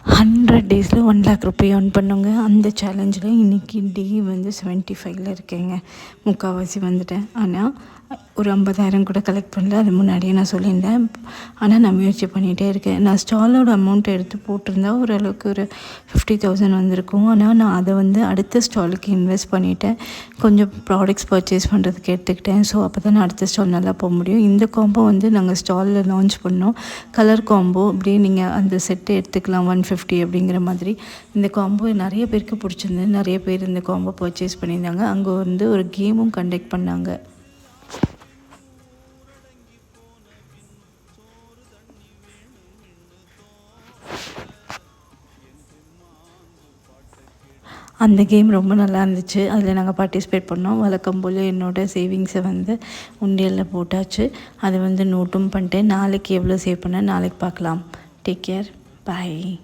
100 டேஸில் 1,00,000 ரூபாய் ஏர்ன் பண்ணோங்க. அந்த சேலஞ்சில் இன்றைக்கி டே வந்து 75ல் இருக்கேங்க. முக்கால்வாசி வந்துட்டேன். ஆனால் ஒரு 50,000 கூட கலெக்ட் பண்ணல. அது முன்னாடியே நான் சொல்லியிருந்தேன். ஆனால் நான் முயற்சி பண்ணிகிட்டே இருக்கேன். நான் ஸ்டாலோட அமௌண்ட்டை எடுத்து போட்டிருந்தா ஓரளவுக்கு ஒரு 50,000 வந்திருக்கும். ஆனால் நான் அதை வந்து அடுத்த ஸ்டாலுக்கு இன்வெஸ்ட் பண்ணிவிட்டேன். கொஞ்சம் ப்ராடக்ட்ஸ் பர்ச்சேஸ் பண்ணுறதுக்கு எடுத்துக்கிட்டேன். ஸோ அப்போ தான் அடுத்த ஸ்டால் நல்லா போக முடியும். இந்த காம்போ வந்து நாங்கள் ஸ்டாலில் லான்ச் பண்ணோம். கலர் காம்போ அப்படியே நீங்கள் அந்த செட்டை எடுத்துக்கலாம் 150 அப்படிங்கிற மாதிரி. இந்த காம்போ நிறைய பேருக்கு பிடிச்சிருந்தது. நிறைய பேர் இந்த காம்போ பர்ச்சேஸ் பண்ணியிருந்தாங்க. அங்கே வந்து ஒரு கேமும் கண்டக்ட் பண்ணாங்க. அந்த கேம் ரொம்ப நல்லா இருந்துச்சு. அதில் நாங்கள் பார்ட்டிசிபேட் பண்ணோம். வழக்கம் போல் என்னோடய சேவிங்ஸை வந்து உண்டியலில் போட்டாச்சு. அதை வந்து நோட்டும் பண்ணிட்டேன். நாளைக்கு எவ்வளோ சேவ் பண்ணேன் நாளைக்கு பார்க்கலாம். Take care. பாய்.